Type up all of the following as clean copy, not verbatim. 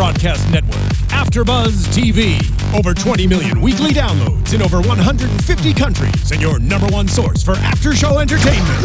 broadcast network, AFTERBUZZ TV. Over 20 million weekly downloads in over 150 countries, and your #1 source for after-show entertainment.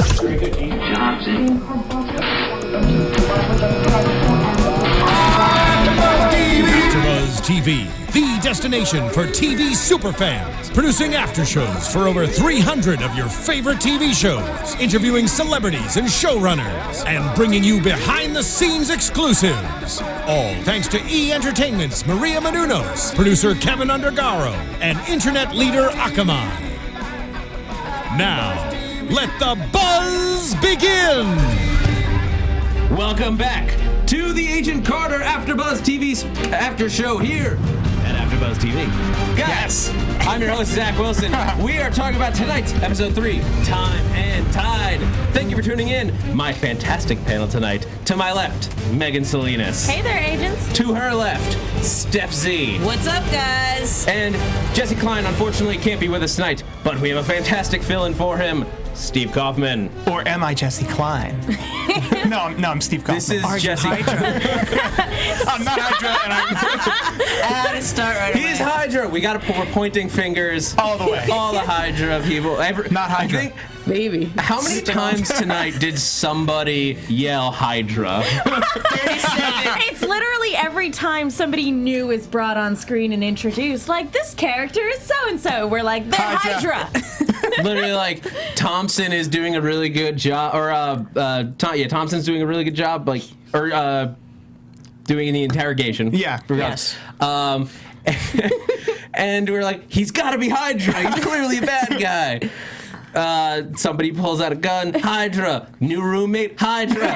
AFTERBUZZ TV, the destination for TV superfans, producing after-shows for over 300 of your favorite TV shows, interviewing celebrities and showrunners, and bringing you behind-the-scenes exclusives. All thanks to E! Entertainment's Maria Menounos, producer Kevin Undergaro, and internet leader Akamai. Now, let the buzz begin! Welcome back to the Agent Carter AfterBuzz TV's after show here at AfterBuzz TV. Guys, I'm your host, Zach Wilson. We are talking about tonight's episode 3, Time and Tide. Thank you for tuning in. My fantastic panel tonight. To my left, Megan Salinas. Hey there, agents. To her left, Stef Z. What's up, guys? And Jesse Klein, unfortunately, can't be with us tonight, but we have a fantastic fill-in for him, Steve Kaufman. Or am I Jesse Klein? No, I'm Steve Kaufman. This is Jesse. I'm not Hydra, and I'm... How to start right away. He's Hydra. We're pointing fingers. All the way. All the Hydra people. Not Hydra. I think, Maybe. how many times tonight did somebody yell Hydra? 37. It's literally every time somebody new is brought on screen and introduced, like, this character is so-and-so. We're like, they're Hydra. Literally, like, Thompson is doing a really good job, or, Thompson's doing a really good job, like, or, doing the interrogation. Yeah. Yes. And we're like, he's got to be Hydra. He's clearly a bad guy. Somebody pulls out a gun. Hydra. New roommate. Hydra.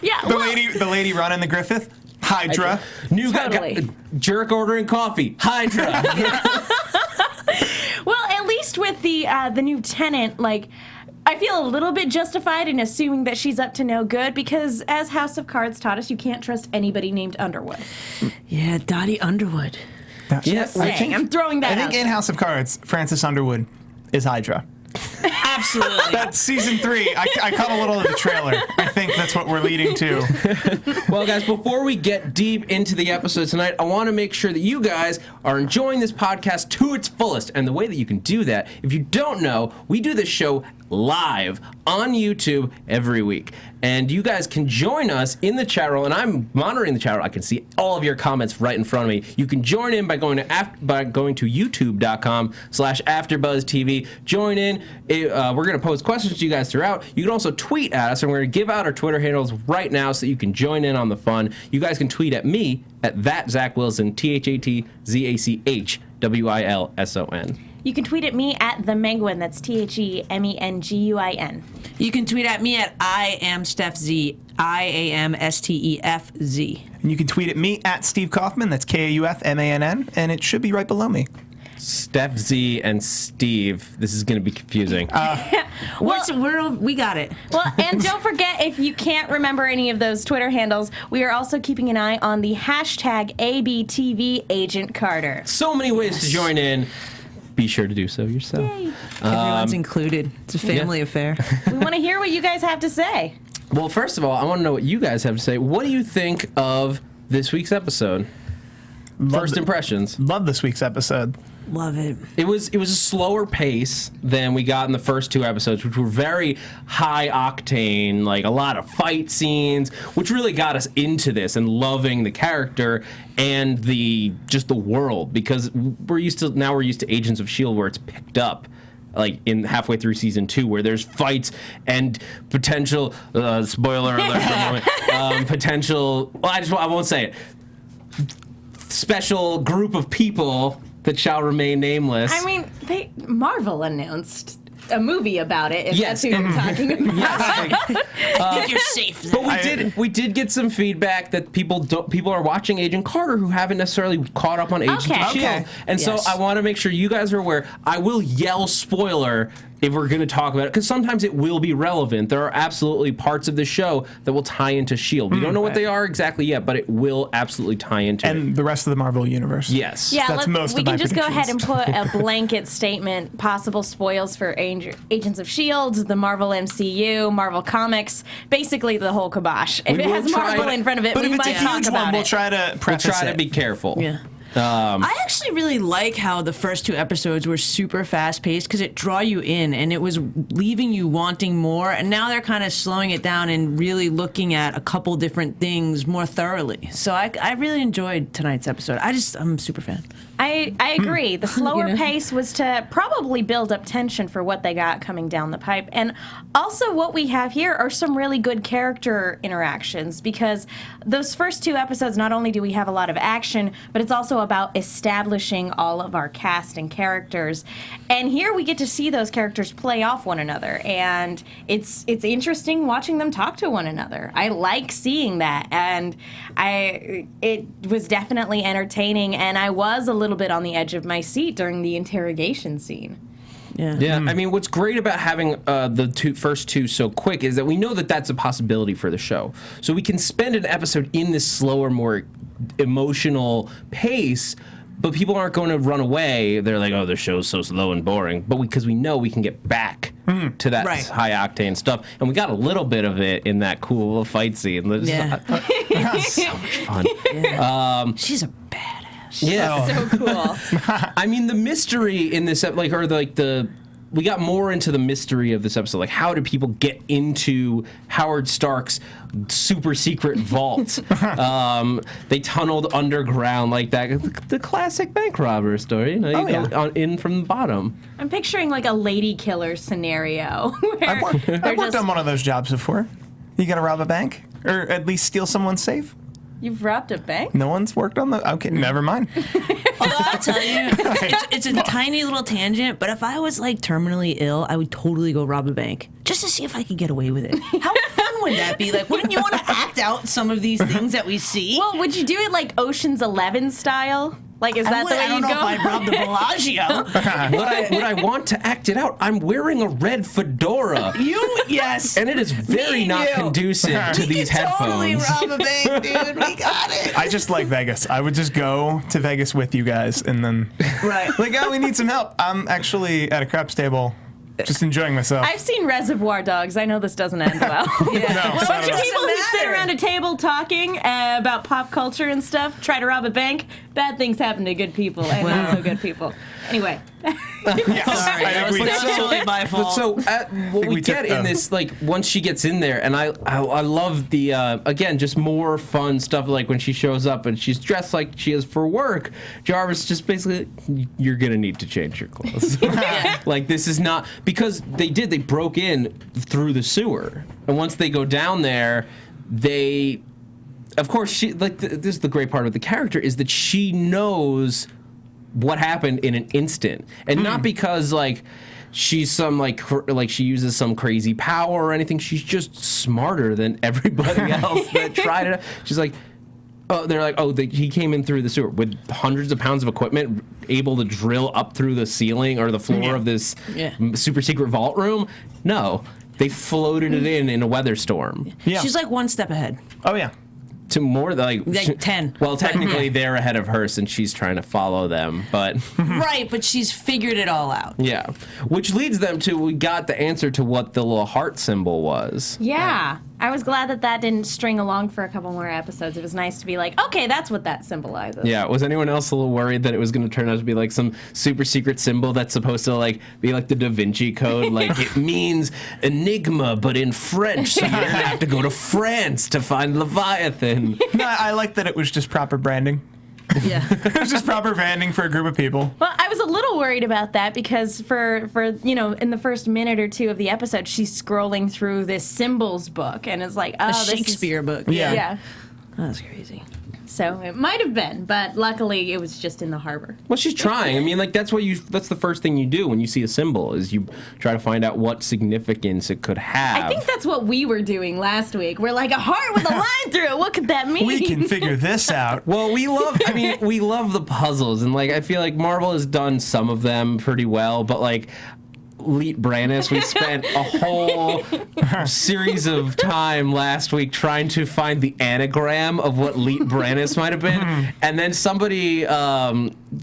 Yeah, The lady running the Griffith? Hydra. New Totally. guy. Jerk ordering coffee. Hydra. well, at least with the new tenant, like, I feel a little bit justified in assuming that she's up to no good because, as House of Cards taught us, you can't trust anybody named Underwood. Yeah, Dottie Underwood. Yes. Saying, I'm throwing that I think out in House of Cards, Francis Underwood is Hydra. Absolutely. That's season 3. I caught a little of the trailer. I think that's what we're leading to. Well, guys, before we get deep into the episode tonight, I want to make sure that you guys are enjoying this podcast to its fullest. And the way that you can do that, if you don't know, we do this show live on YouTube every week. And you guys can join us in the chat room, and I'm monitoring the chat room. I can see all of your comments right in front of me. You can join in by going to youtube.com/AfterBuzzTV. Join in. We're going to pose questions to you guys throughout. You can also tweet at us, and we're going to give out our Twitter handles right now so that you can join in on the fun. You guys can tweet at me at that Zach Wilson, ThatZachWilson. You can tweet at me at the Menguin. That's TheMenguin. You can tweet at me at I am Stef Z. IAMSTEFZ. And you can tweet at me at Steve Kaufman. That's KAUFMANN. And it should be right below me. Stef Z and Steve. This is going to be confusing. We got it. Well, and don't forget, if you can't remember any of those Twitter handles, we are also keeping an eye on the hashtag ABTV Agent Carter. So many ways to join in. Be sure to do so yourself. Everyone's included. It's a family affair. We want to hear what you guys have to say. Well, first of all, I want to know what you guys have to say. What do you think of this week's episode? First impressions. Love this week's episode. Love it. It was a slower pace than we got in the first 2 episodes, which were very high octane, like a lot of fight scenes, which really got us into this and loving the character and just the world, because we're used to Agents of S.H.I.E.L.D. where it's picked up like in halfway through season 2, where there's fights and potential spoiler alert for a moment, potential. Well, I won't say it. Special group of people that shall remain nameless. I mean, Marvel announced a movie about it, if Yes. that's who you're talking about. I think you're safe now. But we did get some feedback that people are watching Agent Carter who haven't necessarily caught up on Agents of S.H.I.E.L.D. Okay. And Yes. so I want to make sure you guys are aware. I will yell spoiler if we're going to talk about it, because sometimes it will be relevant. There are absolutely parts of the show that will tie into S.H.I.E.L.D. We don't know what they are exactly yet, but it will absolutely tie into it. And the rest of the Marvel universe. Yes. Yeah, That's most we of my can just go ahead and predictions. put a blanket statement, possible spoils for Agents of S.H.I.E.L.D., the Marvel MCU, Marvel Comics, basically the whole kibosh. If We it will has try- Marvel in front of it, But we if it's might a talk huge about one, we'll it. try to We'll preface try to it. be careful. Yeah. I actually really like how the first 2 episodes were super fast paced because it draw you in and it was leaving you wanting more. And now they're kind of slowing it down and really looking at a couple different things more thoroughly. So I really enjoyed tonight's episode. I'm a super fan. I agree. The slower You know? pace was to probably build up tension for what they got coming down the pipe. And also what we have here are some really good character interactions, because those first 2 episodes, not only do we have a lot of action, but it's also about establishing all of our cast and characters. And here we get to see those characters play off one another, and it's interesting watching them talk to one another. I like seeing that, and it was definitely entertaining, and I was a little bit on the edge of my seat during the interrogation scene. Yeah, I mean, what's great about having the first 2 so quick is that we know that that's a possibility for the show. So we can spend an episode in this slower, more emotional pace, but people aren't going to run away. They're like, oh, the show's so slow and boring. But because we know we can get back to that Right. high-octane stuff. And we got a little bit of it in that cool little fight scene. Yeah. So much fun. She's a badass. Yeah. So cool. I mean, the mystery in this, we got more into the mystery of this episode. Like, how did people get into Howard Stark's super secret vault? They tunneled underground like that. The classic bank robber story. You know, you go in from the bottom. I'm picturing like a lady killer scenario. I've Where worked, they're I've worked just- on one of those jobs before. You gotta rob a bank? Or at least steal someone's safe? You've robbed a bank? No one's worked on the... Okay, never mind. Although I'll tell you, it's a tiny little tangent, but if I was like terminally ill, I would totally go rob a bank just to see if I could get away with it. How fun would that be? Like, wouldn't you want to act out some of these things that we see? Well, would you do it like Ocean's 11 style? Like, is that the way I don't you know go? if I'd rob the Bellagio. Would I want to act it out? I'm wearing a red fedora. Yes. And it is very Me and not you. conducive to these Totally headphones. rob a bank, dude. We got it. I just like Vegas. I would just go to Vegas with you guys and then... Right. Like, oh, we need some help. I'm actually at a craps table just enjoying myself. I've seen Reservoir Dogs. I know this doesn't end well. Yeah. No, A bunch of not people who sit around a table talking about pop culture and stuff, try to rob a bank. Bad things happen to good people and not so good people. Anyway. Yes. Sorry, I that think was we- totally my But fault. so what we we get took in this, like, once she gets in there, and I love the again, just more fun stuff, like when she shows up and she's dressed like she is for work. Jarvis just basically, you're gonna need to change your clothes. Like, this is not, because they broke in through the sewer, and once they go down there, they, of course, she, like, this is the great part of the character, is that she knows what happened in an instant, and not because like she's some like she uses some crazy power or anything. She's just smarter than everybody else that tried it. She's like, oh, they're like, oh, he came in through the sewer with hundreds of pounds of equipment, able to drill up through the ceiling or the floor of this super secret vault room. No, they floated it in a weather storm. Yeah. She's like one step ahead. Oh, yeah. To more like 10. Well, technically they're ahead of her since she's trying to follow them, but Right, but she's figured it all out. yeah, which leads them to, we got the answer to what the little heart symbol was. Yeah. I was glad that didn't string along for a couple more episodes. It was nice to be like, okay, that's what that symbolizes. Yeah, was anyone else a little worried that it was going to turn out to be like some super secret symbol that's supposed to like be like the Da Vinci Code? Like, it means enigma, but in French, so you're going to have to go to France to find Leviathan. No, I like that it was just proper branding. Yeah. It was just proper branding for a group of people. Well, I was a little worried about that because for you know, in the first minute or two of the episode, she's scrolling through this symbols book and it's like, oh, A this is- Shakespeare book. Yeah. Yeah. That's crazy. So it might have been, but luckily it was just in the harbor. Well, she's trying. I mean, like, that's the first thing you do when you see a symbol, is you try to find out what significance it could have. I think that's what we were doing last week. We're like, a heart with a line through it. What could that mean? We can figure this out. Well, we love the puzzles, and like, I feel like Marvel has done some of them pretty well, but like, Leet Brannis. We spent a whole series of time last week trying to find the anagram of what Leet Brannis might have been, and then somebody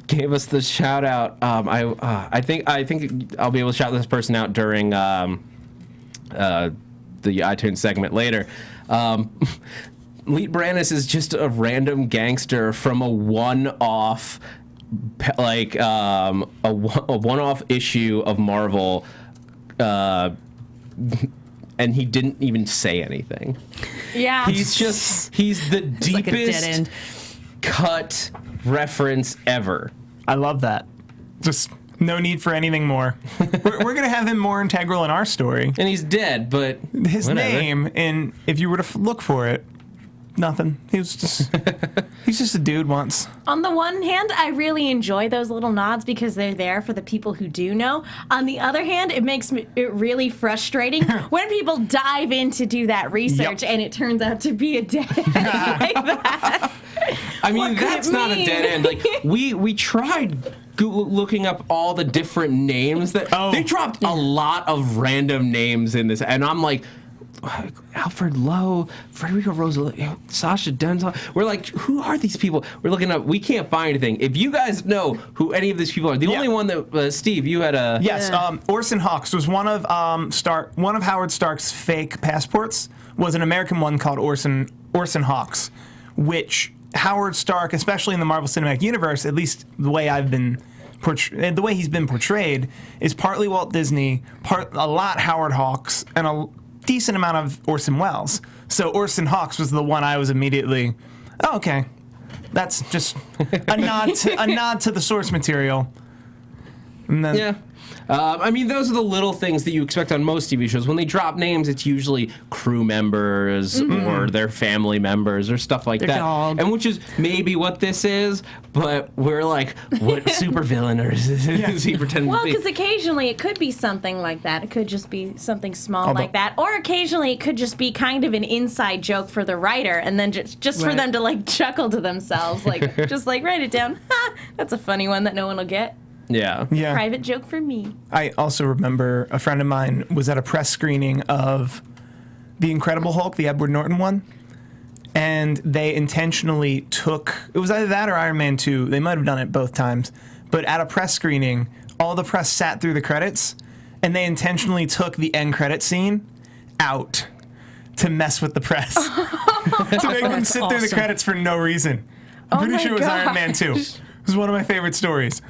gave us the shout out. I think I'll be able to shout this person out during the iTunes segment later. Leet Brannis is just a random gangster from a one-off. Like a one-off issue of Marvel, and he didn't even say anything. Yeah, he's the deepest like a dead end. cut reference ever. I love that. Just no need for anything more. We're gonna have him more integral in our story. And he's dead, but His whatever. name, and if you were to look for it, nothing. He's just a dude once. On the one hand, I really enjoy those little nods because they're there for the people who do know. On the other hand, it makes it really frustrating when people dive in to do that research and it turns out to be a dead end like that. I mean, What could that's it not a mean? dead end. Like we tried looking up all the different names that they dropped a lot of random names in this, and I'm like, Alfred Lowe, Frederico Rosa, Sasha Denzel. We're like, who are these people? We're looking up. We can't find anything. If you guys know who any of these people are, the only one that Steve, you had a Yes, Orson Hawks was one of Howard Stark's fake passports. Was an American one called Orson Hawks, which Howard Stark, especially in the Marvel Cinematic Universe, at least the way the way he's been portrayed, is partly Walt Disney, a lot Howard Hawks, and a decent amount of Orson Welles. So Orson Hawks was the one I was immediately, oh, okay, that's just a nod to the source material. And then, yeah. I mean, those are the little things that you expect on most TV shows. When they drop names, it's usually crew members or their family members or stuff like that. dog. And which is maybe what this is, but we're like, what supervillain is he pretending Well, to be? because occasionally it could be something like that. It could just be something small like that. Or occasionally it could just be kind of an inside joke for the writer and then just for them to like chuckle to themselves. Like, just like write it down. Ha, that's a funny one that no one will get. Yeah. Private joke for me. I also remember a friend of mine was at a press screening of The Incredible Hulk, the Edward Norton one, and they intentionally took, it was either that or Iron Man 2, they might have done it both times, but at a press screening, all the press sat through the credits, and they intentionally took the end credit scene out to mess with the press. To make them sit through the credits for no reason. I'm pretty my sure it was Iron Man 2. It was one of my favorite stories.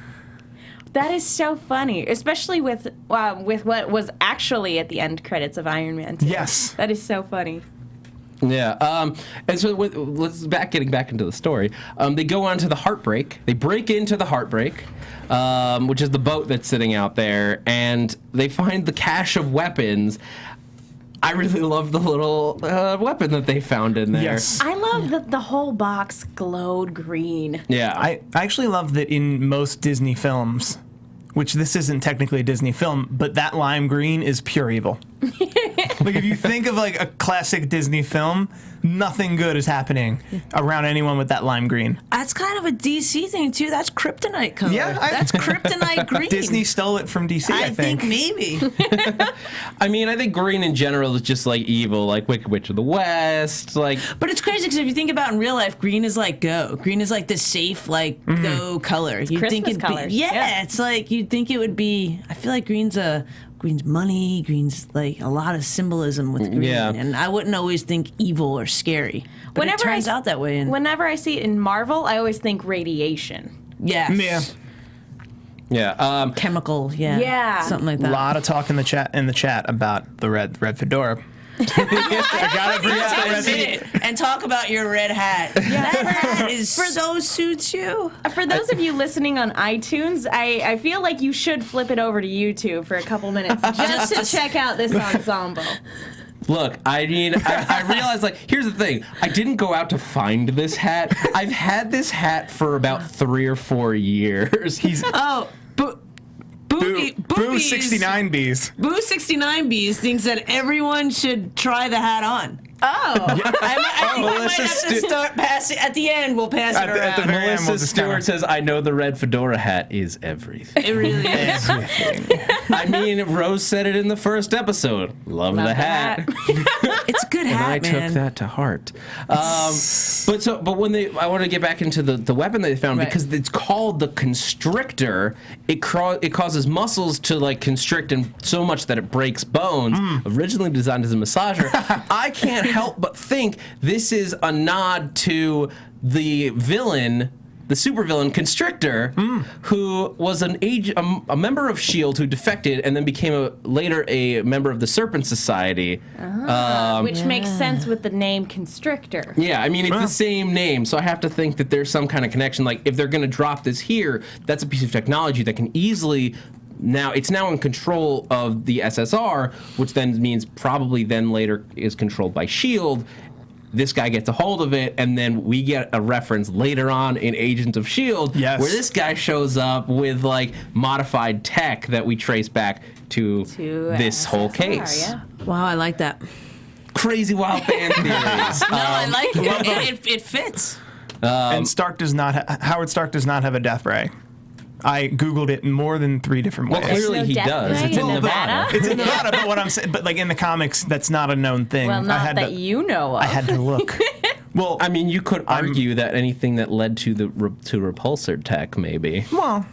That is so funny, especially with what was actually at the end credits of Iron Man 2. Yes. That is so funny. Yeah, and so getting back into the story. They go on to the Heartbreak. They break into the Heartbreak, which is the boat that's sitting out there, and they find the cache of weapons. I really love the little weapon that they found in there. Yes. I love that the whole box glowed green. Yeah. I actually love that in most Disney films, which this isn't technically a Disney film, but that lime green is pure evil. Like, if you think of like a classic Disney film, nothing good is happening around anyone with that lime green. That's kind of a DC thing too. That's kryptonite color. Yeah, that's kryptonite green. Disney stole it from DC, I think. Maybe. I mean, I think green in general is just like evil, like Wicked Witch of the West, like. But it's crazy because if you think about in real life, green is like go. Green is like the safe, like go color. You Christmas think it'd colors. be, Yeah. it's like you'd think it would be. I feel like green's money. Green's like a lot of symbolism with green, Yeah. and I wouldn't always think evil or scary. But Whenever it turns out that way. Whenever I see it in Marvel, I always think radiation. Yes. Yeah. Chemical. Yeah. Yeah. Something like A that. lot of talk in the chat about the red fedora. I gotta bring up the red fedora. And talk about your red hat. That hat is so suits you. For those of you listening on iTunes, I feel like you should flip it over to YouTube for a couple minutes just to check out this ensemble. Look, I mean, I realized, like, here's the thing. I didn't go out to find this hat. I've had this hat for about 3 or 4 years. Boo 69 Bs. Boo 69Bs thinks that everyone should try the hat on. I think we might Melissa have to start passing. At the end, we'll pass it around. at the very end, Melissa we'll just Stewart kinda- says, "I know the red fedora hat is everything." It really is. I mean, Rose said it in the first episode. Love the hat. It's a good And hat, I man. took that to heart. But when I want to get back into the weapon they found, Right. because it's called the constrictor. It causes muscles to like constrict and so much that it breaks bones. Originally designed as a massager, I can't help but think this is a nod to the villain. The supervillain Constrictor, who was a member of S.H.I.E.L.D. who defected and then became later a member of the Serpent Society. Which makes sense with the name Constrictor. Yeah, I mean, it's the same name, so I have to think that there's some kind of connection. Like, if they're going to drop this here, that's a piece of technology that can easily... It's now in control of the SSR, which then means probably then later is controlled by S.H.I.E.L.D., this guy gets a hold of it, and then we get a reference later on in Agents of S.H.I.E.L.D. Yes. where this guy shows up with, like, modified tech that we trace back to this whole SSR, case. yeah. Wow, I like that. Crazy wild fan theories. No, I like it. It fits. And Stark does not. Howard Stark does not have a death ray. I googled it in more than 3 different ways. Well, clearly No he death does. ray It's in in Nevada. Nevada? It's in Nevada, but what I'm saying, but like in the comics, that's not a known thing. Well, I not had that to, you know of. I had to look. Well, I mean, you could argue that anything that led to the to repulsor tech, maybe. well,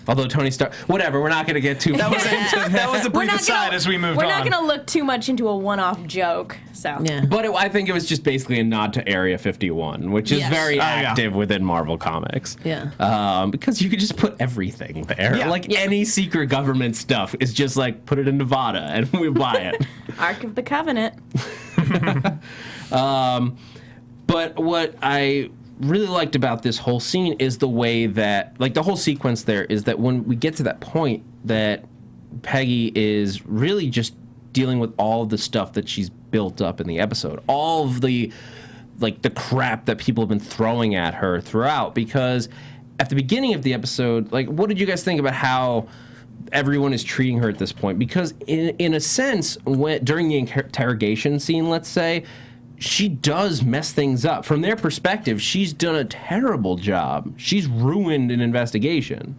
Although Tony Stark, whatever, we're not going to get too far into that. that was a brief aside as we moved on. We're not going to look too much into a one-off joke. So Yeah. But I think it was just basically a nod to Area 51, which is Yes. very yeah. active within Marvel Comics. Yeah. Because you could just put everything there. Yeah. Like any secret government stuff is just like, put it in Nevada and we buy it. Ark of the Covenant. But what I really liked about this whole scene is the way that, like, the whole sequence there is that when we get to that point that Peggy is really just dealing with all of the stuff that she's built up in the episode, all of the, like, the crap that people have been throwing at her throughout, because at the beginning of the episode, like, what did you guys think about how everyone is treating her at this point? Because in a sense, during the interrogation scene, let's say, she does mess things up. From their perspective, she's done a terrible job. She's ruined an investigation.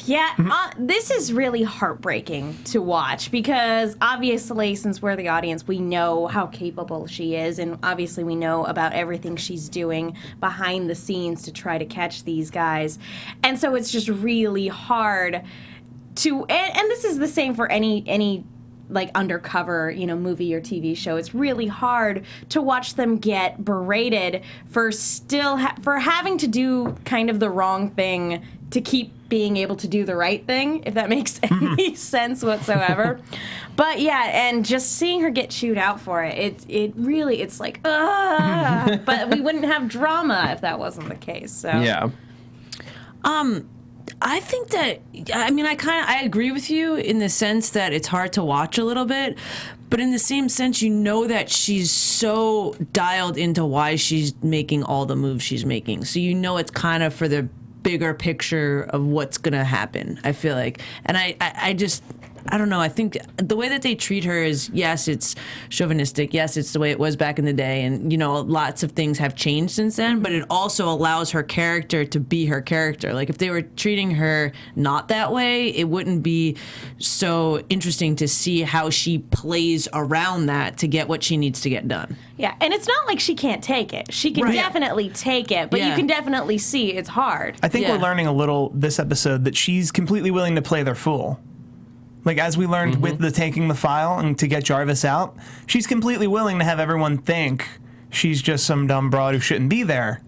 Yeah, this is really heartbreaking to watch because obviously, since we're the audience, we know how capable she is, and obviously we know about everything she's doing behind the scenes to try to catch these guys. And so it's just really hard to, and this is the same for any like undercover, movie or TV show. It's really hard to watch them get berated for for having to do kind of the wrong thing to keep being able to do the right thing, if that makes any sense whatsoever. But yeah, and just seeing her get chewed out for it really, it's like, but we wouldn't have drama if that wasn't the case. So Yeah. I think that, I mean, I agree with you in the sense that it's hard to watch a little bit, but in the same sense, you know that she's so dialed into why she's making all the moves she's making. So you know it's kind of for the bigger picture of what's going to happen, I feel like. And I don't know. I think the way that they treat her is, yes, it's chauvinistic. Yes, it's the way it was back in the day. And, lots of things have changed since then, but it also allows her character to be her character. Like, if they were treating her not that way, it wouldn't be so interesting to see how she plays around that to get what she needs to get done. Yeah, and it's not like she can't take it. She can Right. definitely take it, but Yeah. you can definitely see it's hard. I think Yeah. we're learning a little this episode that she's completely willing to play their fool. Like, as we learned with the taking the file and to get Jarvis out, she's completely willing to have everyone think she's just some dumb broad who shouldn't be there.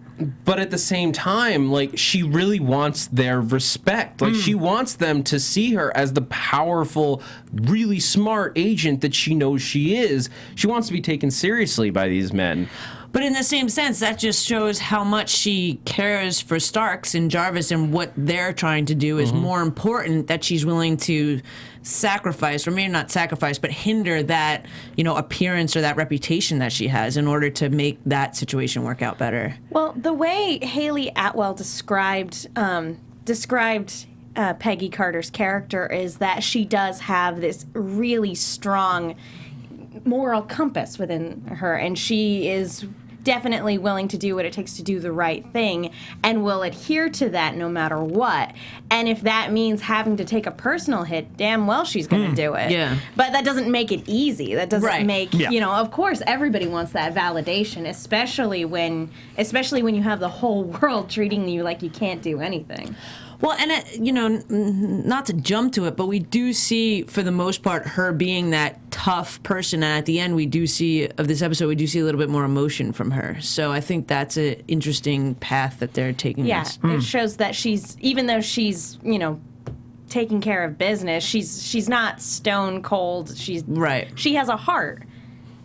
But at the same time, like, she really wants their respect. Like, she wants them to see her as the powerful, really smart agent that she knows she is. She wants to be taken seriously by these men. But in the same sense, that just shows how much she cares for Starks and Jarvis, and what they're trying to do is more important, that she's willing to sacrifice, or maybe not sacrifice, but hinder that, appearance or that reputation that she has in order to make that situation work out better. Well, the way Haley Atwell described Peggy Carter's character is that she does have this really strong moral compass within her, and she is definitely willing to do what it takes to do the right thing and will adhere to that no matter what. And if that means having to take a personal hit, damn well she's going to do it. Yeah. But that doesn't make it easy. That doesn't make, of course everybody wants that validation, especially when you have the whole world treating you like you can't do anything. Well, and, not to jump to it, but we do see, for the most part, her being that tough person. And at the end, we do see a little bit more emotion from her. So I think that's an interesting path that they're taking. Yeah, it shows that even though she's, taking care of business, she's not stone cold. She has a heart.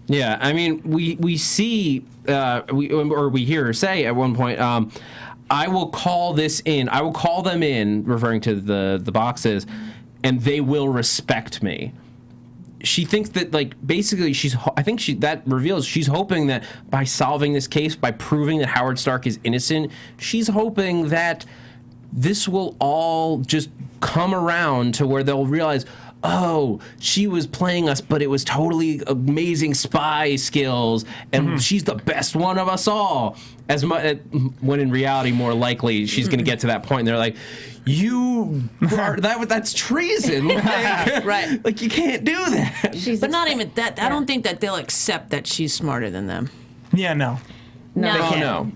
Yeah, I mean, we see, we hear her say at one point, I will call them in, referring to the boxes, and they will respect me. She thinks that, basically, that reveals she's hoping that by solving this case, by proving that Howard Stark is innocent, she's hoping that this will all just come around to where they'll realize, oh, she was playing us, but it was totally amazing spy skills, and she's the best one of us all. When in reality, more likely, she's going to get to that point, and they're like, that's treason. Right. Like, you can't do that. But not even that. I don't think that they'll accept that she's smarter than them. Yeah, no. No.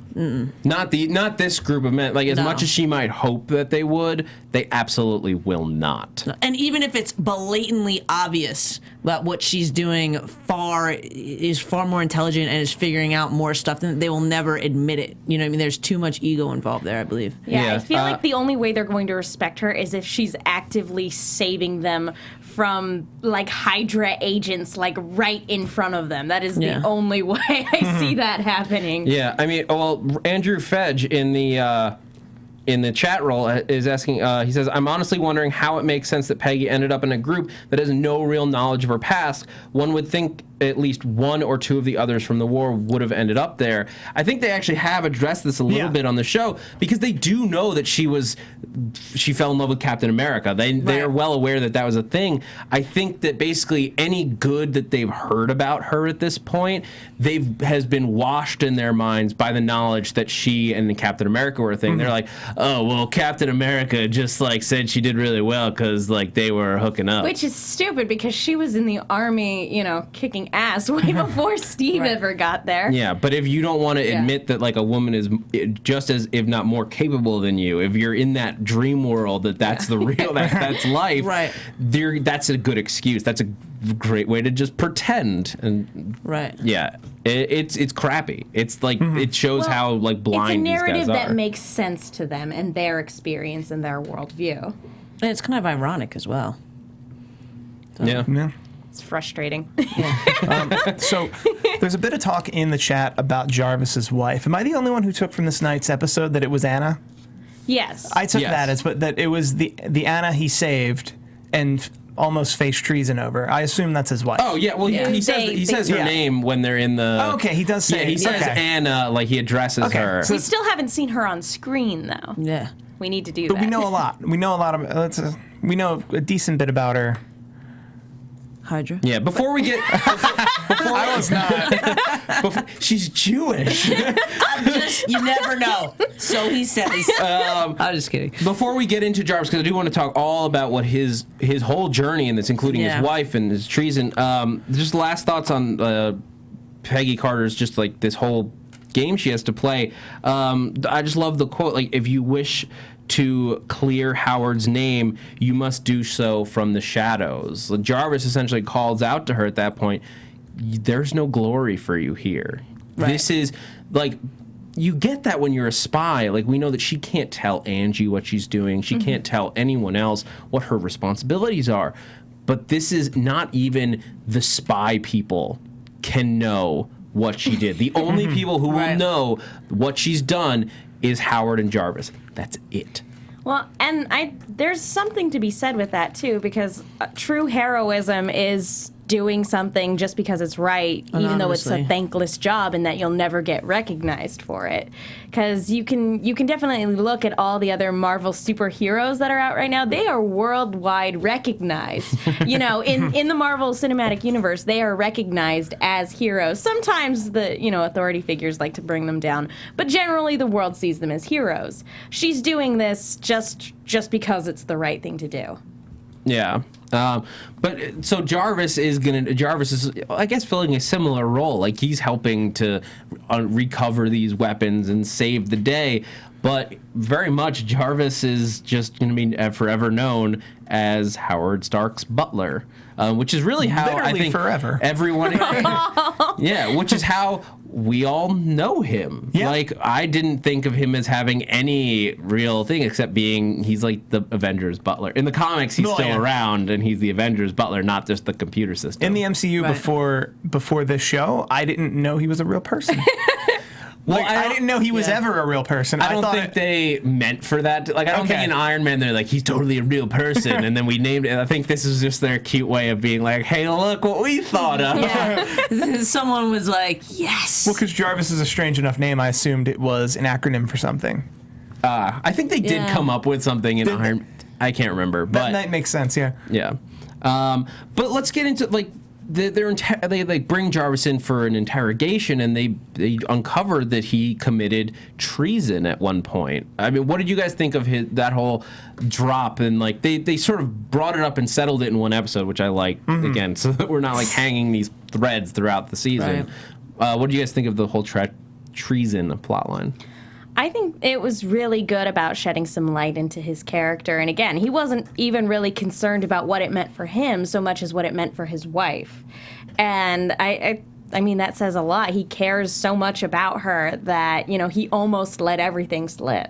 Not this group of men. As much as she might hope that they would, they absolutely will not. And even if it's blatantly obvious that what she's doing is far more intelligent and is figuring out more stuff, then they will never admit it. You know what I mean? There's too much ego involved there, I believe. Yeah, I feel like the only way they're going to respect her is if she's actively saving them from Hydra agents right in front of them. That is the only way I see that happening. Yeah, I mean, Andrew Fedge in the chat roll is asking, he says, I'm honestly wondering how it makes sense that Peggy ended up in a group that has no real knowledge of her past. One would think at least one or two of the others from the war would have ended up there. I think they actually have addressed this a little bit on the show, because they do know that she fell in love with Captain America. They are well aware that was a thing. I think that basically any good that they've heard about her at this point, has been washed in their minds by the knowledge that she and Captain America were a thing. They're like, oh, well, Captain America just said she did really well because they were hooking up. Which is stupid, because she was in the army, kicking ass way before Steve ever got there. Yeah, but if you don't want to admit that a woman is just as, if not more capable than you, if you're in that dream world that's the real, that's life, that's a good excuse. That's a great way to just pretend. And yeah, it's crappy. It's it shows how blind these guys are. It's a narrative that makes sense to them and their experience and their worldview. And it's kind of ironic as well. So. Yeah. It's frustrating. So there's a bit of talk in the chat about Jarvis's wife. Am I the only one who took from this night's episode that it was Anna? Yes. I took that as that it was the Anna he saved and almost faced treason over. I assume that's his wife. Oh yeah, well he says her name when they're in the. Oh, okay, he does say. Yeah, he says Anna, he addresses her. We still haven't seen her on screen though. Yeah, we need to do that. But we know a lot. We know a lot of. We know a decent bit about her. Hydra. Yeah, before we get. I was not. She's Jewish. You never know. So he says. I'm just kidding. Before we get into Jarvis, because I do want to talk all about what his whole journey in this, including his wife and his treason. Just last thoughts on Peggy Carter's just this whole game she has to play. I just love the quote, if you wish to clear Howard's name, you must do so from the shadows. Jarvis essentially calls out to her at that point, there's no glory for you here. Right. This is, you get that when you're a spy. We know that she can't tell Angie what she's doing. She can't tell anyone else what her responsibilities are. But this is not even the spy people can know what she did. The only people who will know what she's done is Howard and Jarvis. That's it. Well, and there's something to be said with that too, because true heroism is doing something just because it's right, even though it's a Anonymously. thankless job, and that you'll never get recognized for it. Because you can definitely look at all the other Marvel superheroes that are out right now. They are worldwide recognized. In the Marvel Cinematic Universe, they are recognized as heroes. Sometimes the authority figures like to bring them down, but generally the world sees them as heroes. She's doing this just because it's the right thing to do. Yeah. But so Jarvis is, I guess, filling a similar role. Like, he's helping to recover these weapons and save the day. But very much Jarvis is just going to be forever known as Howard Stark's butler, which is really how Literally I think forever. everyone. Yeah, which is how we all know him. Yeah. Like, I didn't think of him as having any real thing except he's like the Avengers butler. In the comics, he's still around, and he's the Avengers butler, not just the computer system. In the MCU before this show, I didn't know he was a real person. Well, I didn't know he was ever a real person. I don't think they meant for that. Like, I don't think in Iron Man they're like, he's totally a real person, and then we named it. I think this is just their cute way of being like, hey, look what we thought of. Yeah. Someone was like, yes. Well, because Jarvis is a strange enough name, I assumed it was an acronym for something. I think they did come up with something in Iron. I can't remember, but That makes sense. Yeah. yeah. But let's get into they bring Jarvis in for an interrogation, and they uncover that he committed treason at one point. I mean, what did you guys think of that whole drop? And like they sort of brought it up and settled it in one episode, which I like again, so that we're not like hanging these threads throughout the season. What do you guys think of the whole treason plotline? I think it was really good about shedding some light into his character. And again, he wasn't even really concerned about what it meant for him so much as what it meant for his wife. And I mean, that says a lot. He cares so much about her that, he almost let everything slip.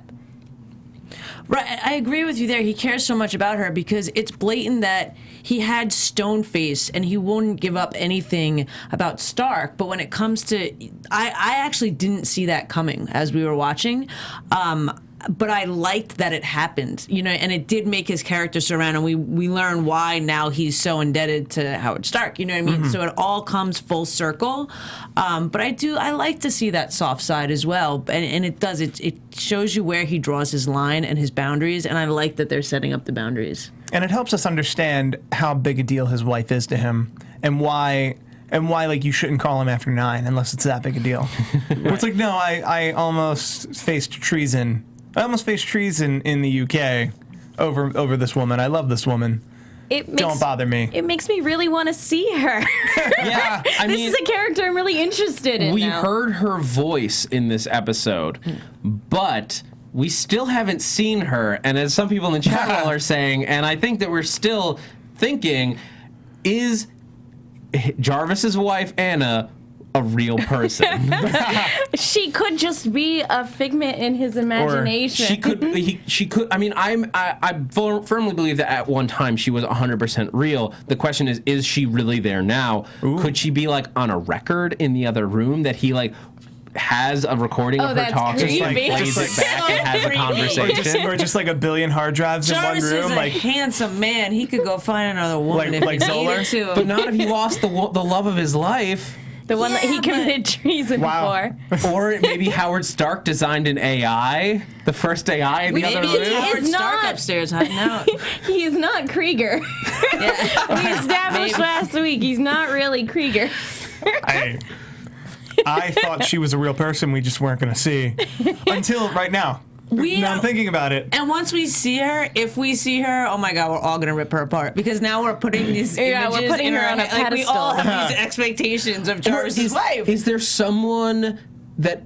Right, I agree with you there. He cares so much about her because it's blatant that he had stone face and he wouldn't give up anything about Stark. But when it comes to, I actually didn't see that coming as we were watching. But I liked that it happened, and it did make his character surround, and we learn why now he's so indebted to Howard Stark, you know what I mean? Mm-hmm. So it all comes full circle. But I like to see that soft side as well, and it does. It shows you where he draws his line and his boundaries, and I like that they're setting up the boundaries. And it helps us understand how big a deal his wife is to him, and why like you shouldn't call him after 9 unless it's that big a deal. It's like, no, I almost faced treason. I almost faced treason in the UK over this woman. I love this woman. Don't bother me. It makes me really want to see her. Yeah, this is a character I'm really interested in. We now. heard her voice in this episode, but we still haven't seen her. And as some people in the chat wall are saying, and I think that we're still thinking, is Jarvis's wife Anna a real person? She could just be a figment in his imagination. She could. I mean, I firmly believe that at one time she was 100% real. The question is she really there now? Ooh. Could she be like on a record in the other room that he like has a recording of her talking, creepy. like plays it back and has a conversation, or just like a billion hard drives Jarvis in one room? Is a handsome man. He could go find another woman like if he Zoller? needed to. but not if he lost the love of his life. The one that he committed treason for. Or maybe Howard Stark designed an AI, the first AI in the other Maybe it's room. Howard Stark upstairs hiding out. He is not Krieger. We established last week he's not really Krieger. I thought she was a real person we just weren't going to see until right now. Now I'm thinking about it. And once we see her, if we see her, oh my God, we're all gonna rip her apart because now we're putting these images we're putting in her our on a head. Like, we all pedestal. have these expectations of Jarvis's wife. Is there someone that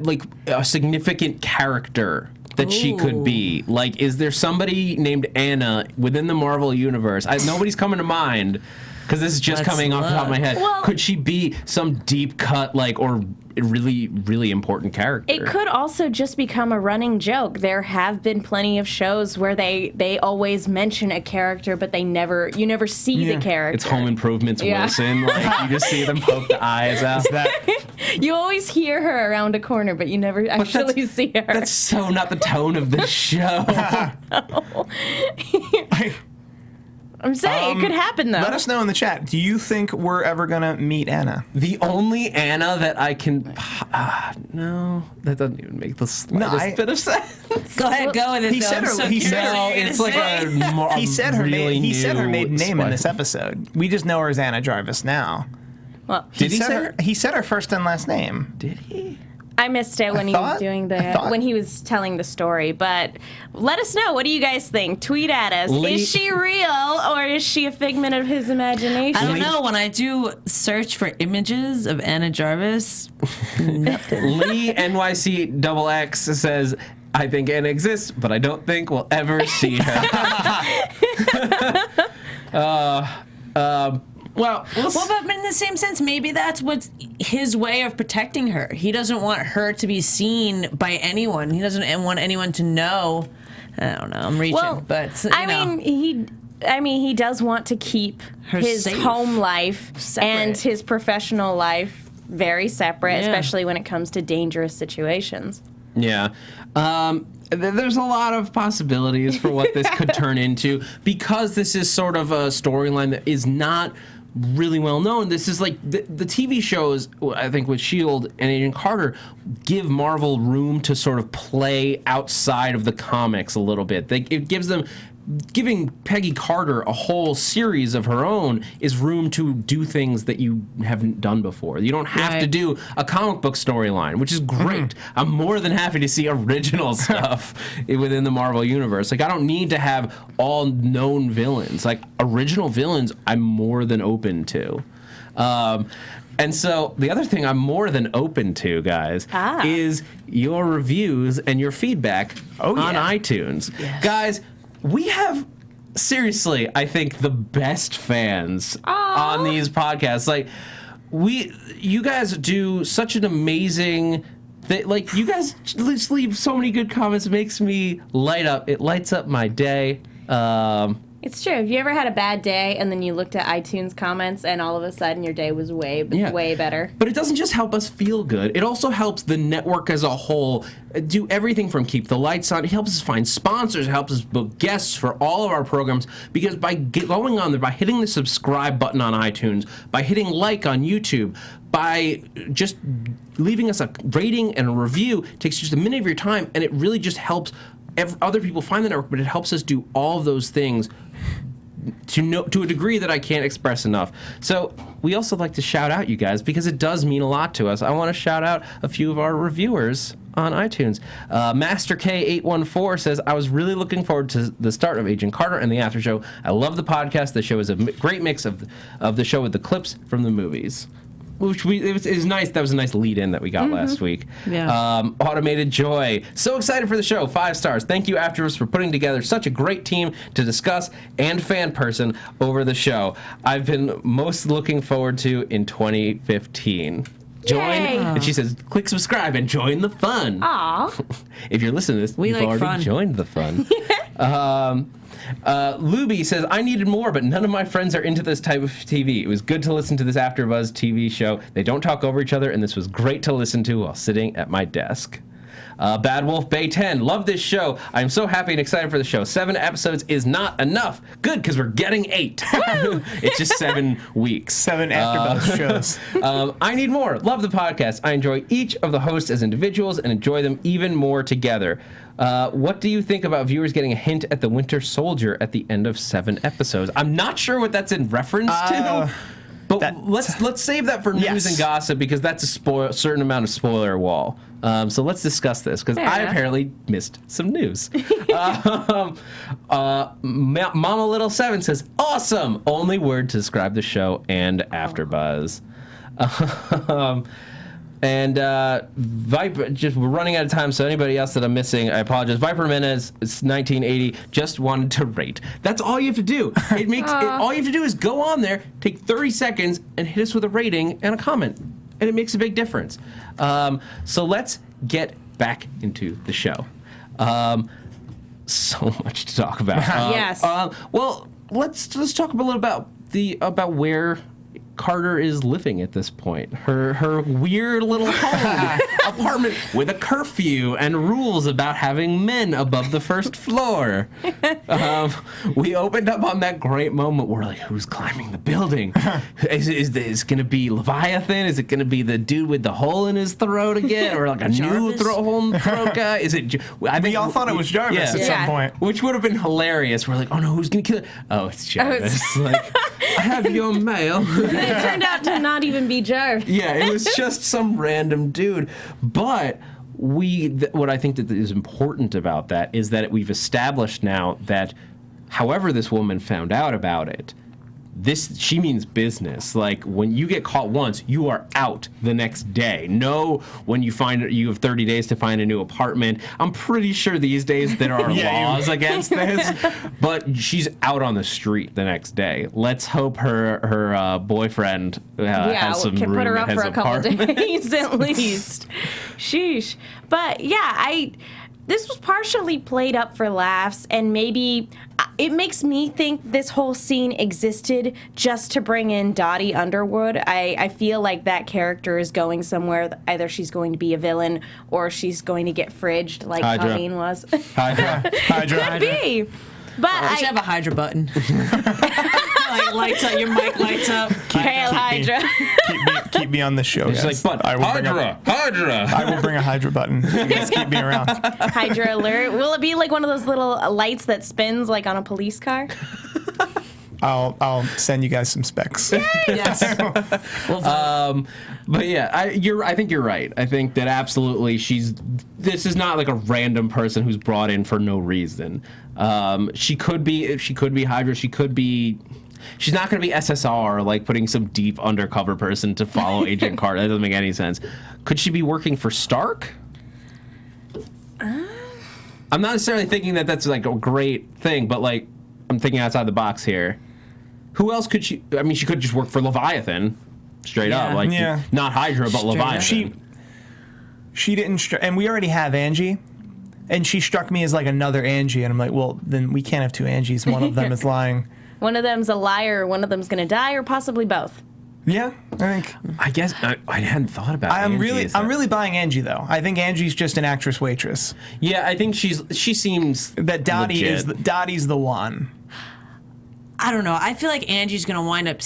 like a significant character that she could be? Like, is there somebody named Anna within the Marvel universe? Nobody's coming to mind. Because this is just coming off the top of my head. Well, could she be some deep cut, like, or really, really important character? It could also just become a running joke. There have been plenty of shows where they always mention a character, but you never see the character. It's Home Improvement's Wilson. Like, you just see them poke the eyes out. You always hear her around a corner, but you never actually see her. That's so not the tone of the show. I'm saying it could happen, though. Let us know in the chat. Do you think we're ever going to meet Anna? The only Anna that I can... no, that doesn't even make the slightest bit of sense. Go ahead, go with it. He said her. He said her maiden name in this episode. We just know her as Anna Jarvis now. Well, Did he say her? He said her first and last name. Did he? I missed it when he was doing when he was telling the story. But let us know. What do you guys think? Tweet at us. Is she real or is she a figment of his imagination? I don't know. When I do search for images of Anna Jarvis, nothing. Lee NYC XX says, I think Anna exists, but I don't think we'll ever see her. Well, but in the same sense, maybe that's what's his way of protecting her. He doesn't want her to be seen by anyone. He doesn't want anyone to know. I don't know. I'm reaching, but you know. He does want to keep his safe. home life Separate. and his professional life very separate, especially when it comes to dangerous situations. Yeah. There's a lot of possibilities for what this could turn into because this is sort of a storyline that is not really well known. This is like the TV shows, I think, with S.H.I.E.L.D. and Agent Carter give Marvel room to sort of play outside of the comics a little bit. It gives them... Giving Peggy Carter a whole series of her own is room to do things that you haven't done before. You don't have to do a comic book storyline, which is great. I'm more than happy to see original stuff within the Marvel universe. Like, I don't need to have all known villains. Like, original villains, I'm more than open to. And so the other thing I'm more than open to, guys, is your reviews and your feedback on iTunes. Yes. Guys, we have, seriously, I think the best fans on these podcasts. Like, you guys do such an amazing like, you guys just leave so many good comments. It makes me light up. It lights up my day. It's true. Have you ever had a bad day and then you looked at iTunes comments and all of a sudden your day was way better? But it doesn't just help us feel good. It also helps the network as a whole do everything from keep the lights on. It helps us find sponsors. It helps us book guests for all of our programs because by going on there, by hitting the subscribe button on iTunes, by hitting like on YouTube, by just leaving us a rating and a review, it takes just a minute of your time, and it really just helps other people find the network, but it helps us do all of those things to a degree that I can't express enough. So we also like to shout out you guys because it does mean a lot to us. I want to shout out a few of our reviewers on iTunes. Master K814 says, I was really looking forward to the start of Agent Carter and the after show. I love the podcast. The show is a great mix of the show with the clips from the movies. Which is nice. That was a nice lead-in that we got last week. Yeah. Automated Joy. So excited for the show. 5 stars. Thank you, AFTERBUZZ, for putting together such a great team to discuss and fan person over the show. I've been most looking forward to in 2015. Join, and she says, click subscribe and join the fun. Aww. If you're listening to this, you've already joined the fun. Luby says, I needed more, but none of my friends are into this type of TV. It was good to listen to this AfterBuzz TV show. They don't talk over each other, and this was great to listen to while sitting at my desk. Bad Wolf Bay 10, love this show. I am so happy and excited for the show. 7 episodes is not enough. Good, because we're getting 8. It's just 7 weeks. 7 AfterBuzz shows. I need more. Love the podcast. I enjoy each of the hosts as individuals and enjoy them even more together. What do you think about viewers getting a hint at the Winter Soldier at the end of 7 episodes? I'm not sure what that's in reference to. But let's save that for news and gossip because that's a certain amount of spoiler wall. So let's discuss this because I apparently missed some news. Mama Little 7 says, awesome! Only word to describe the show and AfterBuzz. And Viper, just we're running out of time, so anybody else that I'm missing, I apologize. Viper Menez, it's 1980, just wanted to rate. That's all you have to do. It makes all you have to do is go on there, take 30 seconds, and hit us with a rating and a comment, and it makes a big difference. So let's get back into the show. So much to talk about. Yes. Well, let's talk a little about where Carter is living at this point. Her weird little home apartment with a curfew and rules about having men above the first floor. We opened up on that great moment where like, who's climbing the building? Is it going to be Leviathan? Is it going to be the dude with the hole in his throat again, or like a new hole in the throat guy? Is it? I think we all thought it was Jarvis at some point, which would have been hilarious. We're like, oh no, who's going to kill it? Oh, it's Jarvis. Like, I have your mail. It turned out to not even be Jeph. Yeah, it was just some random dude. But what I think that is important about that is that we've established now that however this woman found out about it, she means business. Like, when you get caught once, you are out the next day. No, when you have 30 days to find a new apartment. I'm pretty sure these days there are laws against this, but she's out on the street the next day. Let's hope her boyfriend has some can room put her up in for his a couple apartment. days at least. Sheesh. But yeah, this was partially played up for laughs, and maybe it makes me think this whole scene existed just to bring in Dottie Underwood. I feel like that character is going somewhere. Either she's going to be a villain or she's going to get fridged like Colleen was. Hydra. Could be. But you should have a Hydra button. Like lights up, your mic lights up. Hail Hydra. keep me on the show. It's guys. like, but Hydra. I will bring a Hydra button. You guys keep me around. Hydra alert. Will it be like one of those little lights that spins like on a police car? I'll send you guys some specs. Yes. But yeah, I think you're right. I think that absolutely this is not like a random person who's brought in for no reason. She could be Hydra. She's not going to be SSR, like putting some deep undercover person to follow Agent Carter. That doesn't make any sense. Could she be working for Stark? I'm not necessarily thinking that that's like a great thing, but like I'm thinking outside the box here. Who else could she? I mean, she could just work for Leviathan, straight up, like not Hydra, but Leviathan. She didn't, and we already have Angie, and she struck me as like another Angie, and I'm like, well, then we can't have two Angies. One of them is lying. One of them's a liar, one of them's going to die, or possibly both. Yeah, I think. I guess I hadn't thought about. I'm really buying Angie though. I think Angie's just an actress waitress. Yeah, I think she seems that Dottie's the one. I don't know. I feel like Angie's going to wind up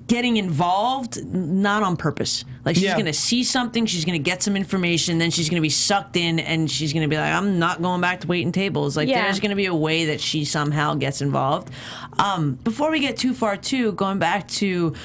getting involved, not on purpose. Like, she's going to see something, she's going to get some information, then she's going to be sucked in, and she's going to be like, I'm not going back to waiting tables. Like, there's going to be a way that she somehow gets involved. Before we get too far, going back to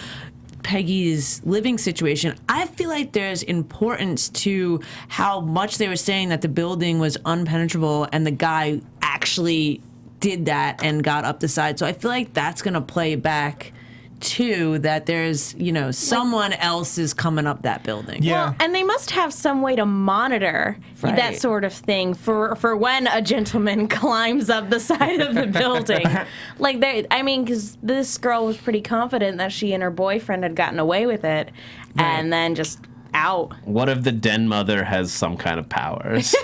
Peggy's living situation, I feel like there's importance to how much they were saying that the building was unpenetrable, and the guy actually did that and got up the side. So I feel like that's going to play back too, that there's, someone else is coming up that building. Yeah. Well, and they must have some way to monitor that sort of thing for when a gentleman climbs up the side of the building. Because this girl was pretty confident that she and her boyfriend had gotten away with it, and then just out. What if the den mother has some kind of powers?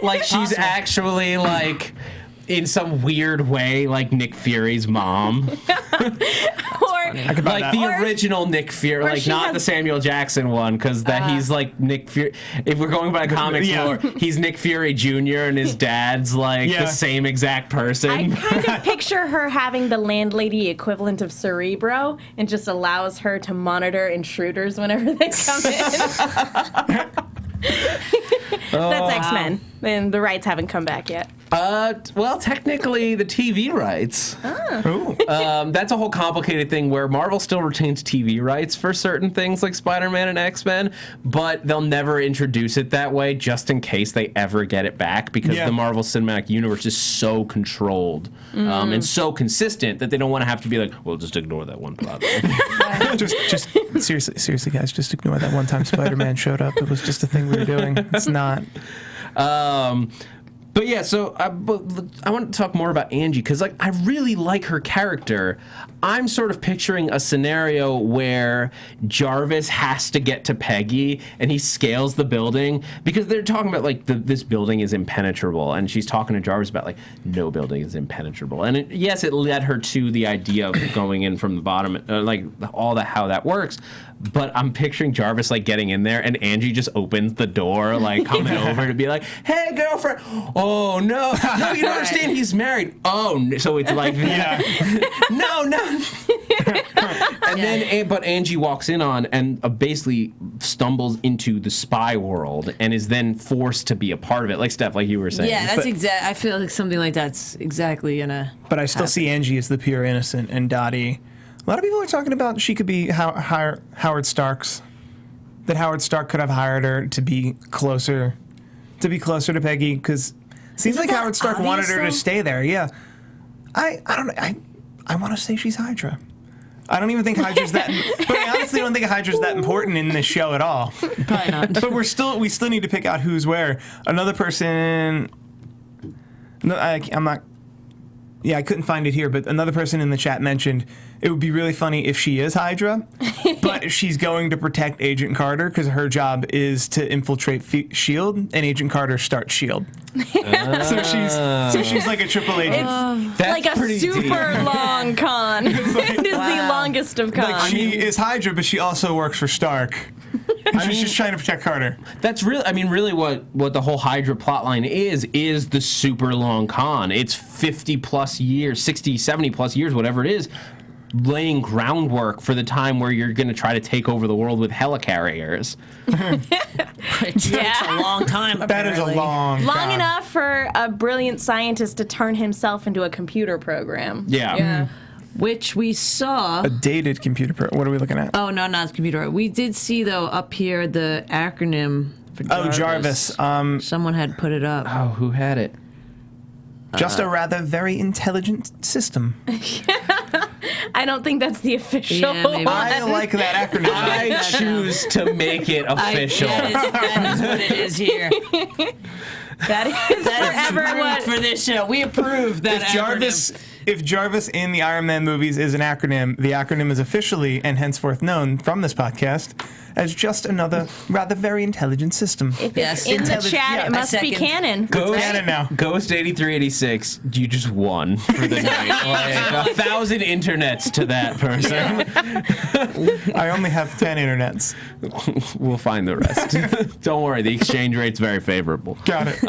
Like, she's actually like in some weird way like Nick Fury's mom. Like the original Nick Fury, like not the Samuel Jackson one, because he's like Nick Fury. If we're going by comics lore, he's Nick Fury Jr. and his dad's like the same exact person. I kind of picture her having the landlady equivalent of Cerebro, and just allows her to monitor intruders whenever they come in. That's X-Men, and the rights haven't come back yet. Well, technically, the TV rights. That's a whole complicated thing where Marvel still retains TV rights for certain things like Spider-Man and X-Men, but they'll never introduce it that way just in case they ever get it back, because the Marvel Cinematic Universe is so controlled and so consistent that they don't want to have to be like, well, just ignore that one plot. just seriously, guys, just ignore that one time Spider-Man showed up. It was just a thing we were doing. It's not. But yeah, so I want to talk more about Angie because, like, I really like her character. I'm sort of picturing a scenario where Jarvis has to get to Peggy and he scales the building because they're talking about, like, this building is impenetrable. And she's talking to Jarvis about, like, no building is impenetrable. And yes, it led her to the idea of going in from the bottom, like, all that, how that works. But I'm picturing Jarvis, like, getting in there and Angie just opens the door, like, coming over to be like, hey, girlfriend. Oh, no. No, you don't understand. He's married. Oh, so it's like, no. And then, but Angie walks in on and basically stumbles into the spy world and is then forced to be a part of it. Like, Steph, like you were saying. Yeah, that's exact. I feel like something like that's exactly gonna. But I still see Angie as the pure innocent and Dottie. A lot of people are talking about she could be Howard Stark's. That Howard Stark could have hired her to be closer to Peggy because it seems like Howard Stark wanted her to stay there. Yeah, I don't know. I want to say she's Hydra. I don't even think Hydra's that. But I honestly don't think Hydra's that important in this show at all. Probably not. But we still need to pick out who's where. Another person. No, I'm not. Yeah, I couldn't find it here, but another person in the chat mentioned it would be really funny if she is Hydra, but she's going to protect Agent Carter because her job is to infiltrate S.H.I.E.L.D., and Agent Carter starts S.H.I.E.L.D. So she's like a triple agent. It's like a super long con. It is the longest of cons. Like she is Hydra, but she also works for Stark. She's just trying to protect Carter. That's really, really what the whole Hydra plotline is the super long con. It's 50 plus years, 60, 70 plus years, whatever it is, laying groundwork for the time where you're going to try to take over the world with helicarriers. It takes a long time. That is a long time. Enough for a brilliant scientist to turn himself into a computer program. Yeah. Which we saw. A dated computer program. What are we looking at? Oh, no, not the computer. We did see, though, up here the acronym for Jarvis. Oh, Jarvis. Someone had put it up. Oh, who had it? Just a rather very intelligent system. I don't think that's the official one. I like that acronym. I choose to make it official. That is what it is here. That is forever what for this show. We approve that acronym. If Jarvis in the Iron Man movies is an acronym, the acronym is officially and henceforth known from this podcast as just another rather very intelligent system. If it's in the chat, it must be canon. Canon now. Ghost 8386, you just won for the night. Like 1,000 internets to that person. I only have 10 internets. We'll find the rest. Don't worry, the exchange rate's very favorable. Got it.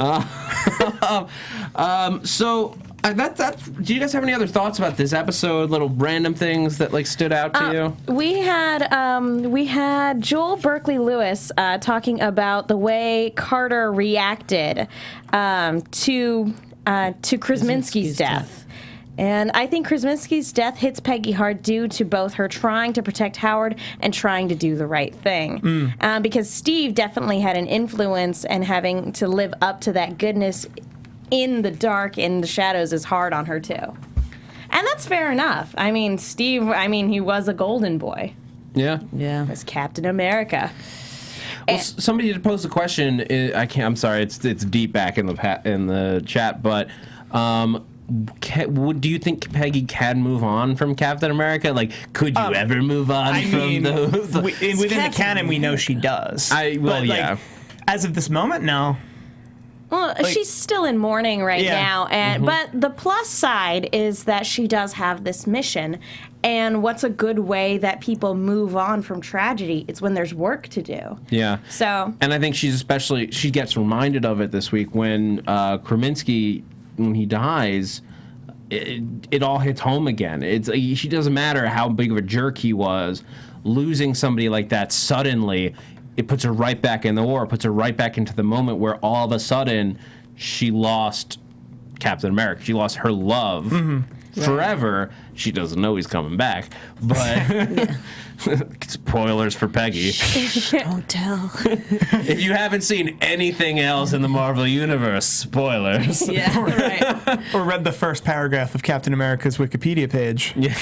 Do you guys have any other thoughts about this episode? Little random things that like stood out to you? We had Joel Berkeley Lewis talking about the way Carter reacted to Krasinski's death. And I think Krasinski's death hits Peggy hard due to both her trying to protect Howard and trying to do the right thing. Because Steve definitely had an influence, and having to live up to that goodness in the dark, in the shadows, is hard on her too. And that's fair enough. I mean, Steve, he was a golden boy. Yeah. He was Captain America. Well, somebody had posed a question. I'm sorry. It's deep back in the chat, but do you think Peggy can move on from Captain America? Like, could you ever move on from those? Within the canon, we know she does. As of this moment, no. Well, she's still in mourning now, and but the plus side is that she does have this mission. And what's a good way that people move on from tragedy? It's when there's work to do. Yeah. So. And I think she gets reminded of it this week when Krasinski, when he dies. It all hits home again. She doesn't matter how big of a jerk he was. Losing somebody like that suddenly, it puts her right back in the war. It puts her right back into the moment where all of a sudden she lost Captain America. She lost her love. forever. She doesn't know he's coming back, but spoilers for Peggy. Don't tell. If you haven't seen anything else in the Marvel Universe, spoilers. Yeah, right. Or read the first paragraph of Captain America's Wikipedia page. Yeah.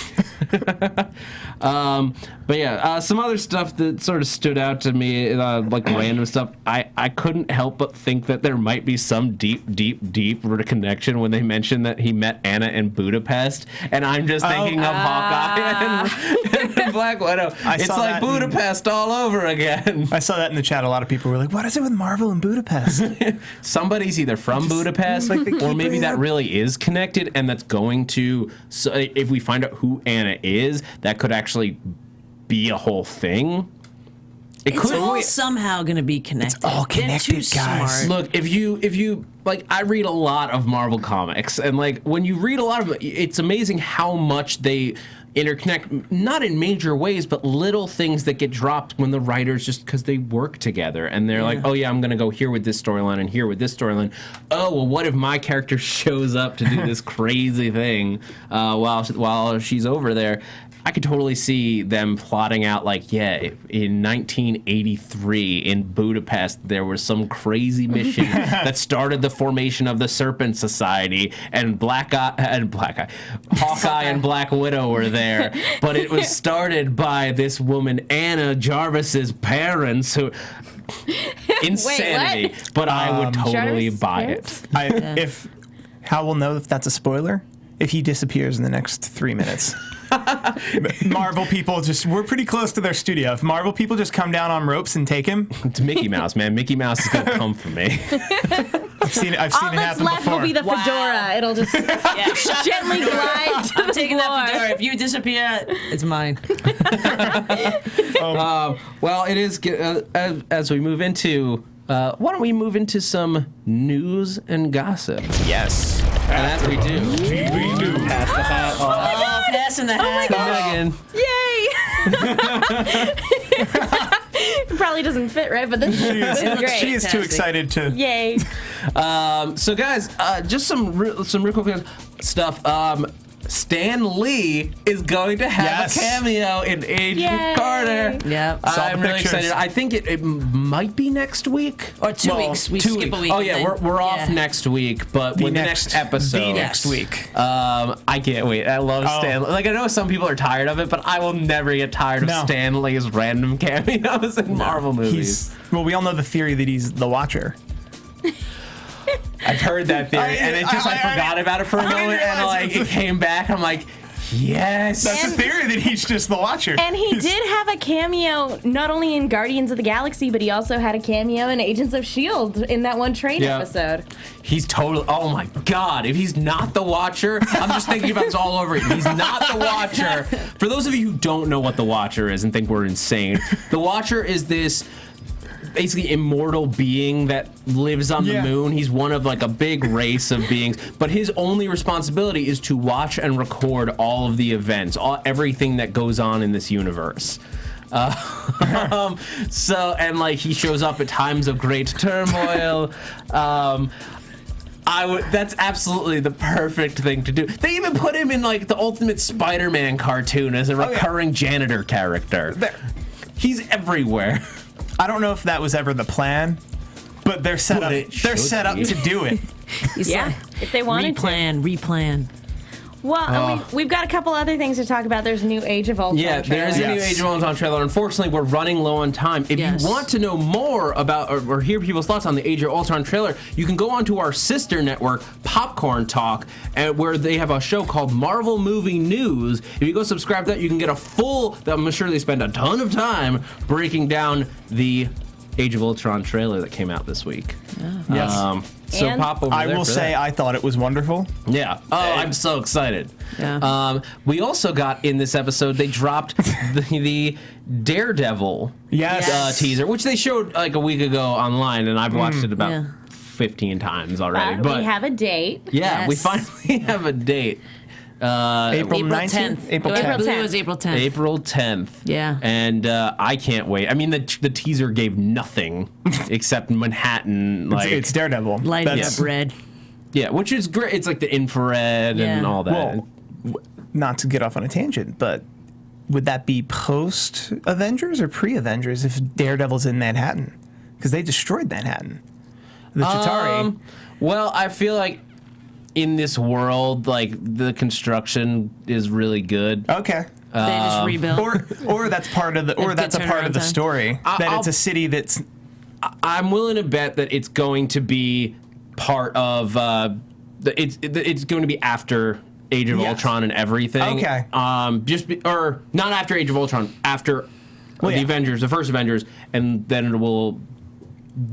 But yeah, some other stuff that sort of stood out to me, like random stuff. I couldn't help but think that there might be some deep connection when they mentioned that he met Anna in Budapest, and I'm just thinking of Hawkeye and Black Widow. It's like Budapest all over again. I saw that in the chat. A lot of people were like, "What is it with Marvel and Budapest?" Somebody's either from Budapest, or maybe that really is connected, and that's going to. So if we find out who Anna is, that could actually be a whole thing. It's all somehow going to be connected. It's all connected, They're too guys. Smart. Look, if you like, I read a lot of Marvel comics, and like when you read a lot of them, it's amazing how much they interconnect, not in major ways, but little things that get dropped when the writers, just because they work together and they're like, oh yeah, I'm gonna go here with this storyline and here with this storyline. Oh well, what if my character shows up to do this crazy thing while she's over there? I could totally see them plotting out like, yeah, in 1983 in Budapest, there was some crazy mission that started the formation of the Serpent Society, and Hawkeye and Black Widow were there, but it was started by this woman, Anna Jarvis's parents, who... Insanity. Wait, but I would totally Jarvis's buy parents? it. If how we'll know if that's a spoiler if he disappears in the next 3 minutes. Marvel people we're pretty close to their studio. If Marvel people just come down on ropes and take him, It's Mickey Mouse, man. Mickey Mouse is gonna come for me. I've seen it All happen that's left before. will be the fedora. It'll just gently glide to I'm the taking floor. that fedora. If you disappear, it's mine. Well, it is as we move into. Why don't we move into some news and gossip? Yes. And as we do, TV news. pass the hat off Passing the hat. to Megan. Yay! It probably doesn't fit, right? But this is great. She is too Fantastic. excited to. Yay! So, guys, just some real quick stuff. Stan Lee is going to have a cameo in Agent Yay. Carter. Yep. I'm really pictures. excited. I think it might be next week. Or 2 weeks. We skip a week. Oh yeah, and then- we're off next week, but when the next episode. The next week. I can't wait. I love Stan. Like, I know some people are tired of it, but I will never get tired of Stan Lee's random cameos in Marvel movies. Well, we all know the theory that he's the Watcher. I've heard that theory, and it just I forgot about it for a moment, and like it came back. I'm like, yes. That's the theory that he's just the Watcher. And he did have a cameo not only in Guardians of the Galaxy, but he also had a cameo in Agents of S.H.I.E.L.D. in that one train episode. He's totally. Oh my God! If he's not the Watcher, I'm just thinking about this all over again. He's not the Watcher. For those of you who don't know what the Watcher is and think we're insane, the Watcher is this basically immortal being that lives on the moon. He's one of like a big race of beings, but his only responsibility is to watch and record all of the events, everything that goes on in this universe. So, and like he shows up at times of great turmoil. That's absolutely the perfect thing to do. They even put him in like the Ultimate Spider-Man cartoon as a recurring janitor character. He's everywhere. I don't know if that was ever the plan, but they're set up. They're set up to do it. If they wanted to. Replan. Well, and we've got a couple other things to talk about. There's a new Age of Ultron trailer. There is a new Age of Ultron trailer. Unfortunately, we're running low on time. If you want to know more about or hear people's thoughts on the Age of Ultron trailer, you can go onto our sister network, Popcorn Talk, where they have a show called Marvel Movie News. If you go subscribe to that, you can get a full, I'm sure they spend a ton of time breaking down the Age of Ultron trailer that came out this week. Yes. So And pop over I there will for say that. I thought it was wonderful. Yeah. Oh, I'm so excited. Yeah. We also got in this episode, they dropped the Daredevil teaser, which they showed like a week ago online, and I've watched it about 15 times already. But we have a date. Yeah, we finally have a date. April 10th. April I 10th. believe it was April 10th. April 10th. Yeah. And I can't wait. I mean, the teaser gave nothing except Manhattan. Like It's Daredevil. Lighting That's- up red. Yeah, which is great. It's like the infrared and all that. Well, not to get off on a tangent, but would that be post-Avengers or pre-Avengers if Daredevil's in Manhattan? Because they destroyed Manhattan. The Chitauri. Well, I feel like in this world, like, the construction is really good. Okay. They just rebuild. Or that's part of the that's a part of the story. That it's a city that's. I'm willing to bet that it's going to be part of. It's going to be after Age of Ultron and everything. Okay. Or not after Age of Ultron, after the Avengers, the first Avengers, and then it will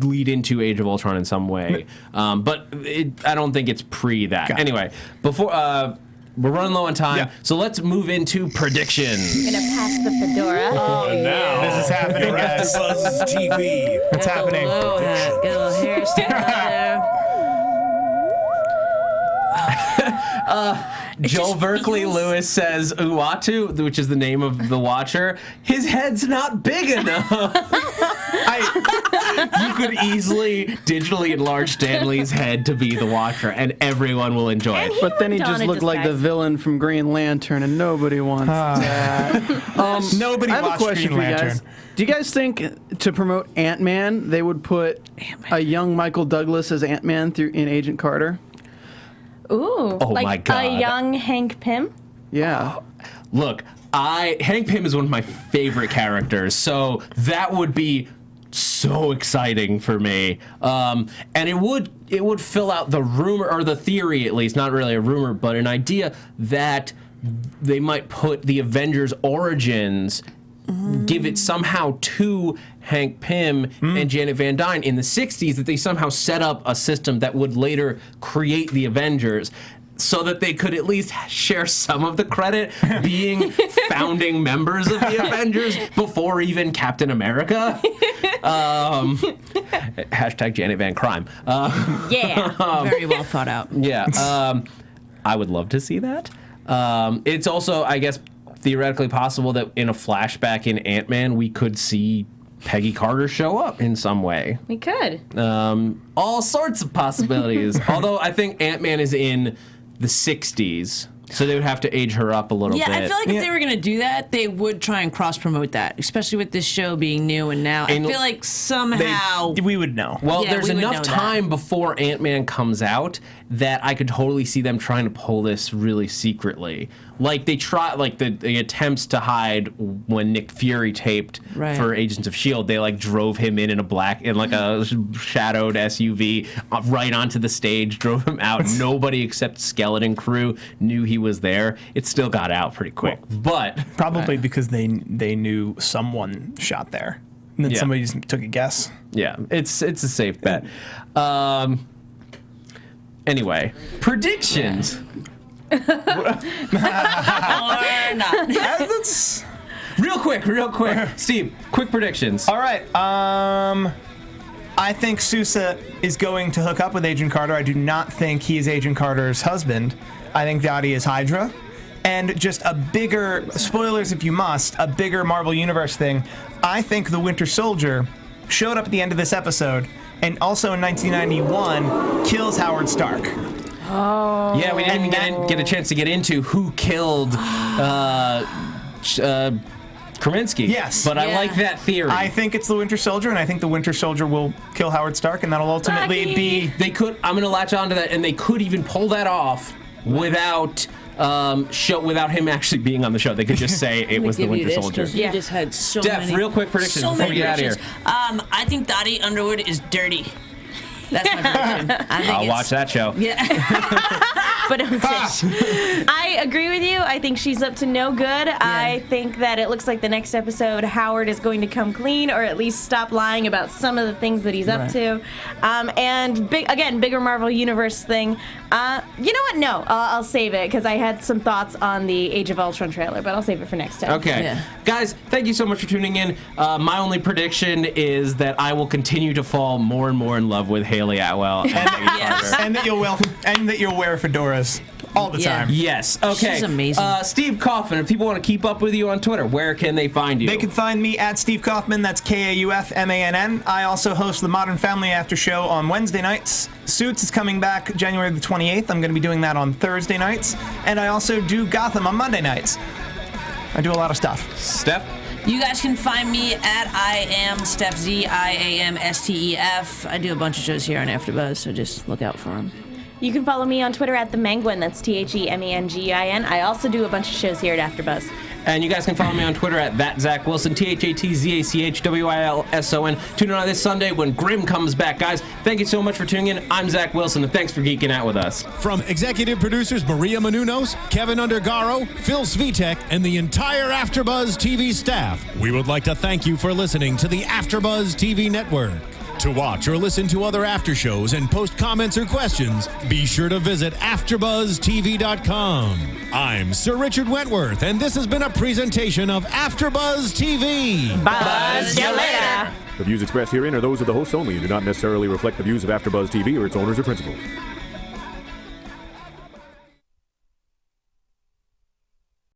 lead into Age of Ultron in some way. But I don't think it's pre that. Got it. Anyway, before we're running low on time, so let's move into predictions. I'm gonna pass the fedora. And now, This is happening, guys. AFTERBUZZ TV. It's happening. Low hat, get a little hairstyle there. Joel Berkeley Lewis says Uatu, which is the name of the Watcher. His head's not big enough. You could easily digitally enlarge Stanley's head to be the Watcher, and everyone will enjoy it. But then he Donna just looked like the disguise. villain from Green Lantern, and nobody wants that. Nobody I have a watched question Green for you guys. Lantern. Do you guys think to promote Ant-Man, they would put a young Michael Douglas as Ant-Man in Agent Carter? Ooh, like my God. a young Hank Pym. Yeah. Look, Hank Pym is one of my favorite characters, so that would be so exciting for me. And it would fill out the rumor, or the theory at least, not really a rumor, but an idea that they might put the Avengers origins, give it somehow to Hank Pym and Janet Van Dyne in the 60s, that they somehow set up a system that would later create the Avengers, so that they could at least share some of the credit being founding members of the Avengers before even Captain America. Hashtag Janet Van Crime. Yeah. Very well thought out. Yeah. I would love to see that. It's also, I guess, theoretically possible that in a flashback in Ant-Man, we could see Peggy Carter show up in some way. We could. All sorts of possibilities. Although I think Ant-Man is in the 60s, so they would have to age her up a little bit. Yeah, I feel like if they were going to do that, they would try and cross-promote that, especially with this show being new and now. I feel like somehow... We would know. Well, Yeah, there's we would enough know time before Ant-Man comes out that I could totally see them trying to pull this really secretly. Like they try, like the attempts to hide when Nick Fury taped for Agents of S.H.I.E.L.D., they like drove him in like a shadowed SUV right onto the stage, drove him out. Nobody except Skeleton Crew knew he was there. It still got out pretty quick, but Probably because they knew someone shot there. And then somebody just took a guess. yeah, it's a safe bet. Anyway, predictions. Or not. That's- Real quick. Steve, quick predictions. All right. I think Sousa is going to hook up with Agent Carter. I do not think he is Agent Carter's husband. I think Dottie is Hydra. And just a bigger, spoilers if you must, a bigger Marvel Universe thing. I think the Winter Soldier showed up at the end of this episode and also in 1991 kills Howard Stark. Yeah, we didn't even get a chance to get into who killed Krasinski. Yes. But I Yeah. like that theory. I think it's the Winter Soldier, and I think the Winter Soldier will kill Howard Stark, and that'll ultimately Bucky. They could. I'm going to latch onto that, and they could even pull that off without without him actually being on the show. They could just say it was the Give you Winter this, Soldier. 'cause You just had so Jeph, many. real quick predictions so before many we get out of here. predictions. I think Dottie Underwood is dirty. That's my prediction. I think I'll it's- watch that show. Yeah. But I agree with you. I think she's up to no good. I think that it looks like the next episode, Howard is going to come clean, or at least stop lying about some of the things that he's up to. And bigger Marvel Universe thing. You know what? No, I'll save it because I had some thoughts on the Age of Ultron trailer, but I'll save it for next time. Okay. Yeah. Guys, thank you so much for tuning in. My only prediction is that I will continue to fall more and more in love with Haley Atwell and Peggy Carter. and that you'll wear fedoras All the time. Yes. Okay. She's amazing. Steve Kaufman, if people want to keep up with you on Twitter, where can they find you? They can find me at Steve Kaufman. That's Kaufmann. I also host the Modern Family After Show on Wednesday nights. Suits is coming back January the 28th. I'm going to be doing that on Thursday nights. And I also do Gotham on Monday nights. I do a lot of stuff. Steph? You guys can find me at I am Stef Z, IAMSTEF. I do a bunch of shows here on AfterBuzz, so just look out for them. You can follow me on Twitter at TheMengwin. That's TheMengin. I also do a bunch of shows here at AfterBuzz. And you guys can follow me on Twitter at @ZachWilson, ThatzachWilson. Tune in on this Sunday when Grimm comes back. Guys, thank you so much for tuning in. I'm Zach Wilson, and thanks for geeking out with us. From executive producers Maria Menounos, Kevin Undergaro, Phil Svitek, and the entire AfterBuzz TV staff, we would like to thank you for listening to the AfterBuzz TV network. To watch or listen to other after shows and post comments or questions, be sure to visit AfterBuzzTV.com. I'm Sir Richard Wentworth, and this has been a presentation of AfterBuzz TV. Buzz you later. The views expressed herein are those of the hosts only and do not necessarily reflect the views of AfterBuzz TV or its owners or principals.